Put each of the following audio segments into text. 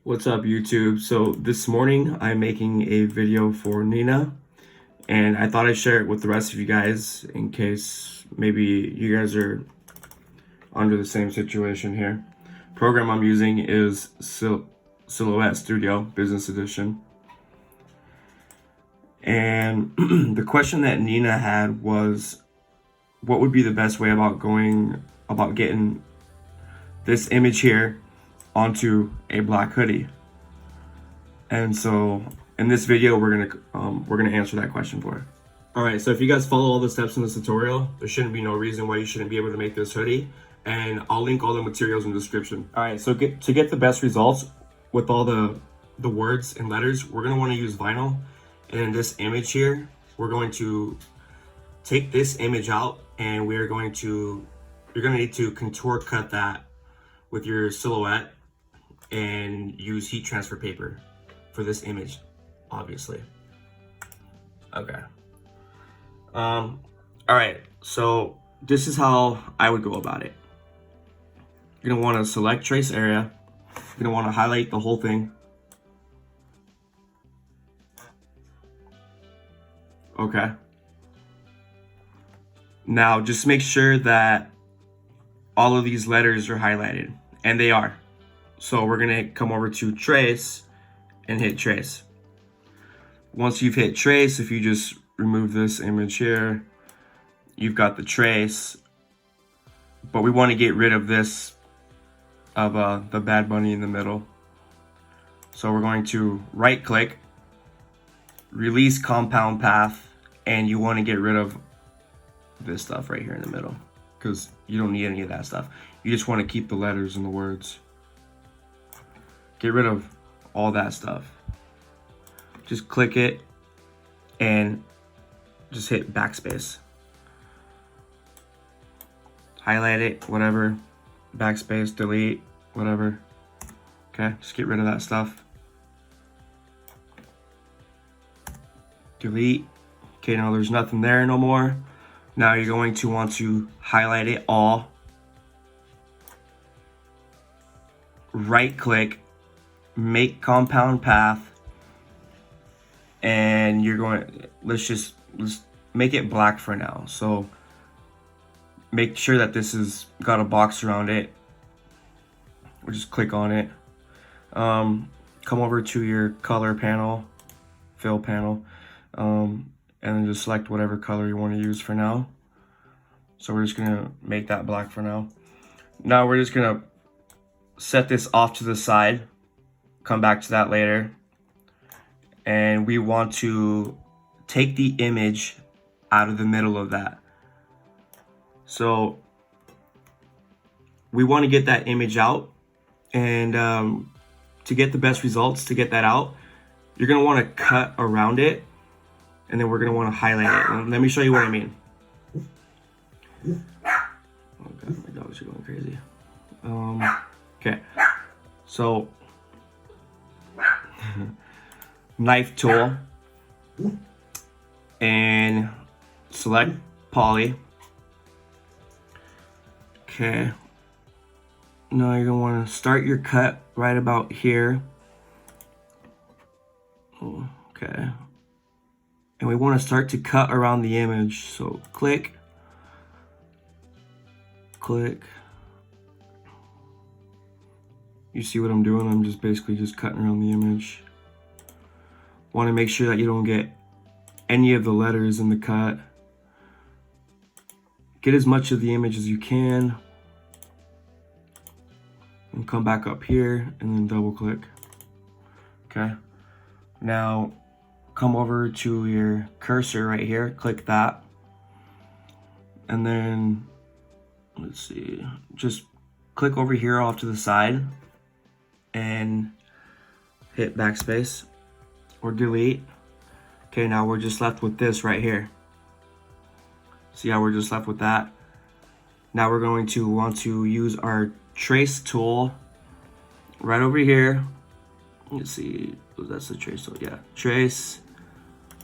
What's up, YouTube? So this morning I'm making a video for Nina, and I thought I'd share it with the rest of you guys in case maybe you guys are under the same situation here. Program I'm using is Silhouette Studio Business Edition. And the question that Nina had was, what would be the best way about getting this image here onto a black hoodie? And so in this video, we're gonna answer that question for her. All right, so if you guys follow all the steps in this tutorial, there shouldn't be no reason why you shouldn't be able to make this hoodie, and I'll link all the materials in the description. All right, so to get the best results with all the words and letters, we're gonna wanna use vinyl. And in this image here, we're going to take this image out, and you're gonna need to contour cut that with your Silhouette and use heat transfer paper for this image, obviously. Okay. All right, so this is how I would go about it. You're gonna wanna select trace area. You're gonna wanna highlight the whole thing. Okay. Now just make sure that all of these letters are highlighted, and they are. So we're gonna come over to trace and hit trace. Once you've hit trace, if you just remove this image here, you've got the trace, but we want to get rid of this of the Bad Bunny in the middle. So we're going to right click, release compound path, and you want to get rid of this stuff right here in the middle because you don't need any of that stuff. You just want to keep the letters and the words. Get rid of all that stuff. Just click it and just hit backspace. Highlight it, whatever. Backspace, delete, whatever. Okay, just get rid of that stuff. Delete. Okay, now there's nothing there no more. Now you're going to want to highlight it all. Right click, make compound path, and you're going, let's make it black for now. So make sure that this has got a box around it, or just click on it. Come over to your color panel, fill panel, and then just select whatever color you want to use for now. So we're just gonna make that black for now. Now we're just gonna set this off to the side, come back to that later, and we want to take the image out of the middle of that. So we want to get that image out, and to get the best results, to get that out, you're going to want to cut around it, and then we're going to want to highlight it. And let me show you what I mean. Oh God, my dogs are going crazy. Okay, so knife tool and select poly. Okay, now you're gonna want to start your cut right about here. Okay, and we want to start to cut around the image, so click, you see what I'm doing? I'm just basically just cutting around the image. Want to make sure that you don't get any of the letters in the cut. Get as much of the image as you can, and come back up here and then double click. Okay, now come over to your cursor right here, click that, and then let's see, just click over here off to the side and hit backspace or delete. Okay, now we're just left with this right here. See how we're just left with that? Now we're going to want to use our trace tool right over here. Let's see, that's the trace tool, yeah. Trace,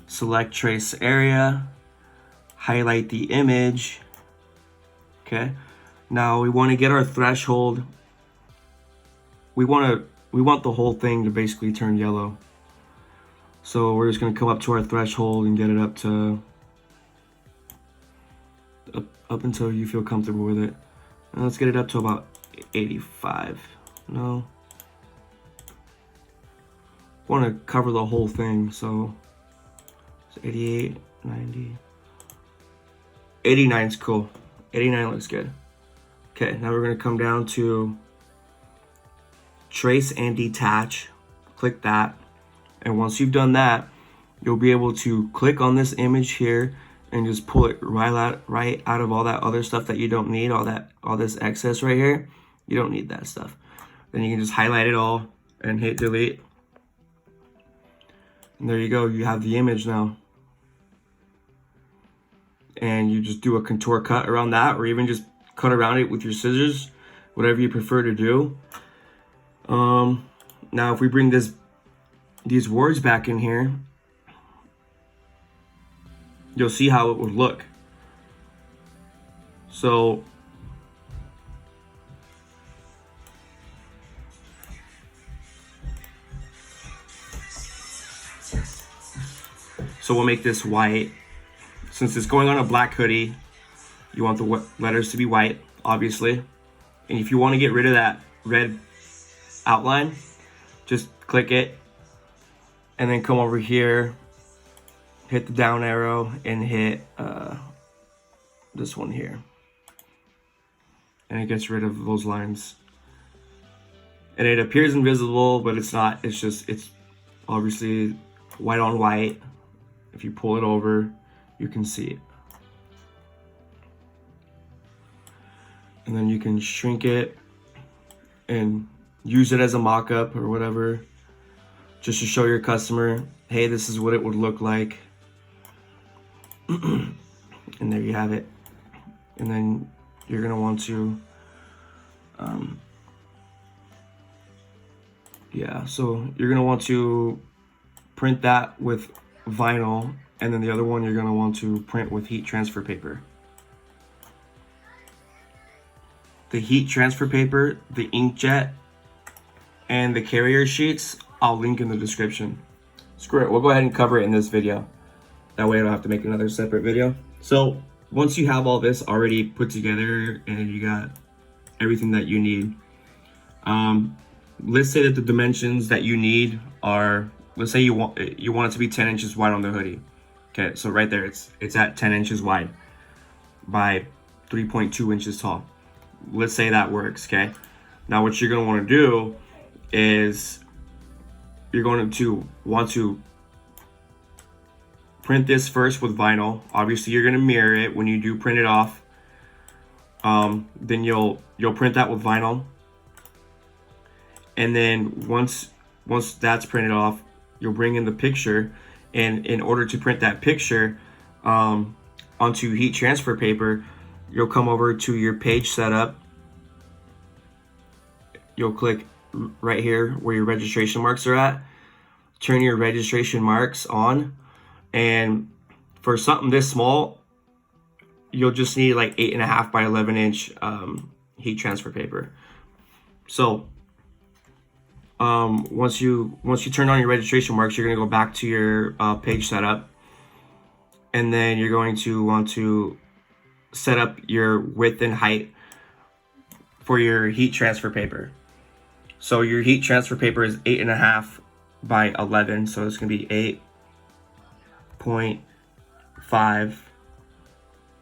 select trace area, highlight the image. Okay, now we want to get our threshold. We want to we want the whole thing to basically turn yellow. So we're just gonna come up to our threshold and get it up to up until you feel comfortable with it. And let's get it up to about 85. No. Want to cover the whole thing, so it's 88, 90. 89 is cool. 89 looks good. Okay, now we're gonna come down to trace and detach. Click that. And once you've done that, you'll be able to click on this image here and just pull it right out of all that other stuff that you don't need, all this excess right here. You don't need that stuff. Then you can just highlight it all and hit delete. And there you go, you have the image now. And you just do a contour cut around that, or even just cut around it with your scissors, whatever you prefer to do. Now if we bring these words back in here, you'll see how it would look. So we'll make this white. Since it's going on a black hoodie, you want the letters to be white, obviously. And if you want to get rid of that red outline, just click it and then come over here, hit the down arrow and hit this one here. And it gets rid of those lines. And it appears invisible, but it's not. It's obviously white on white. If you pull it over, you can see it. And then you can shrink it and use it as a mock-up or whatever, just to show your customer, hey, this is what it would look like. And there you have it. And then you're gonna want to, so you're gonna want to print that with vinyl, and then the other one you're gonna want to print with heat transfer paper. The heat transfer paper, the inkjet, and the carrier sheets, I'll link in the description. Screw it, we'll go ahead and cover it in this video. That way I don't have to make another separate video. So once you have all this already put together and you got everything that you need, let's say that the dimensions that you need are, let's say you want it to be 10 inches wide on the hoodie. Okay, so right there, it's at 10 inches wide by 3.2 inches tall. Let's say that works, okay? Now what you're gonna wanna do is you're going to want to print this first with vinyl. Obviously you're gonna mirror it when you do print it off. Then you'll print that with vinyl. And then once that's printed off, you'll bring in the picture, and in order to print that picture onto heat transfer paper, you'll come over to your page setup. You'll click right here where your registration marks are at. Turn your registration marks on, and for something this small, you'll just need like 8.5 by 11 inch heat transfer paper. So once you turn on your registration marks, you're gonna go back to your page setup, and then you're going to want to set up your width and height for your heat transfer paper. So your heat transfer paper is 8.5 by 11, so it's gonna be 8.5.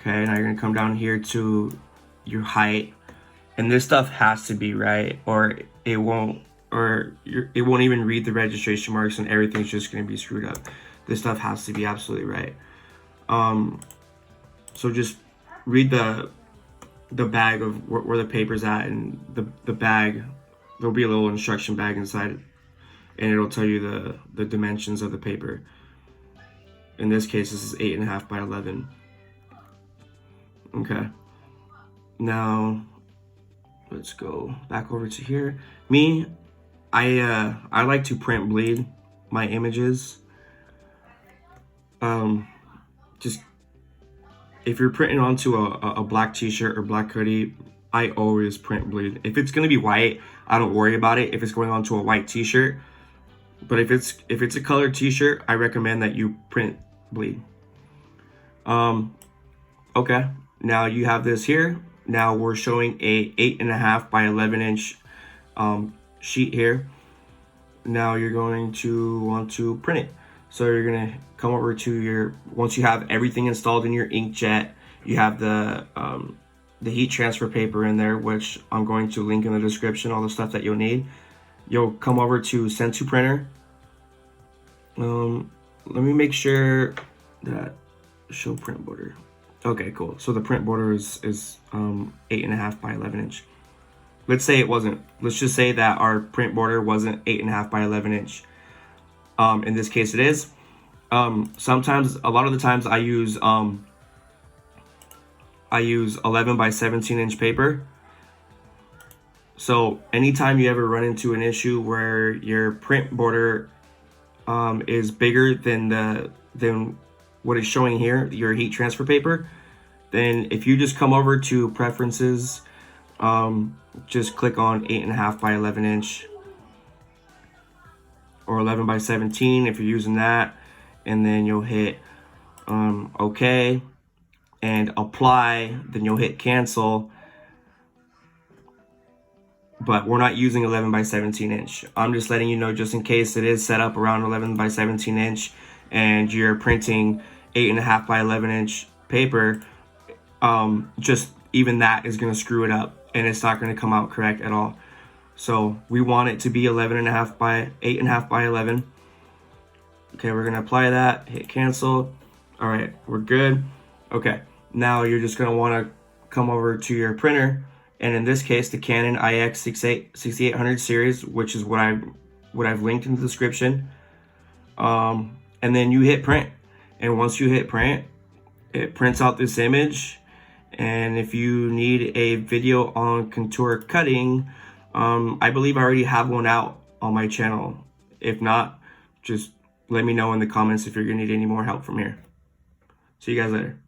Okay, now you're gonna come down here to your height, and this stuff has to be right, or it won't even read the registration marks, and everything's just gonna be screwed up. This stuff has to be absolutely right. So just read the bag of where the paper's at, and the bag, there'll be a little instruction bag inside, and it'll tell you the dimensions of the paper. In this case, this is 8.5 by 11. Okay. Now let's go back over to here. I like to print bleed my images. Just if you're printing onto a black t-shirt or black hoodie, I always print bleed. If it's gonna be white, I don't worry about it if it's going onto a white t-shirt. But if it's a colored t-shirt, I recommend that you print bleed. Okay, now you have this here. Now we're showing a 8.5 by 11 inch sheet here. Now you're going to want to print it. So you're gonna come over to your, once you have everything installed in your inkjet, you have the heat transfer paper in there, which I'm going to link in the description, all the stuff that you'll need. You'll come over to send to printer. Let me make sure that show print border. Okay, cool. So the print border is 8.5 by 11 inch. Let's say it wasn't. Let's just say that our print border wasn't 8.5 by 11 inch. In this case, it is. Sometimes, a lot of the times, I use 11 by 17 inch paper. So anytime you ever run into an issue where your print border is bigger than what is showing here, your heat transfer paper, then if you just come over to preferences, just click on 8.5 by 11 inch or 11 by 17 if you're using that, and then you'll hit OK and apply, then you'll hit cancel. But we're not using 11 by 17 inch. I'm just letting you know, just in case it is set up around 11 by 17 inch and you're printing 8.5 by 11 inch paper, just even that is going to screw it up and it's not going to come out correct at all. So we want it to be 11.5 by 8.5 by 11. Okay, we're going to apply that, hit cancel. All right, we're good. Okay, now you're just going to want to come over to your printer, and in this case the Canon IX 6800 series, which is what I've linked in the description. And then you hit print, and once you hit print, it prints out this image. And if you need a video on contour cutting, I believe I already have one out on my channel. If not, just let me know in the comments if you're gonna need any more help from here. See you guys later.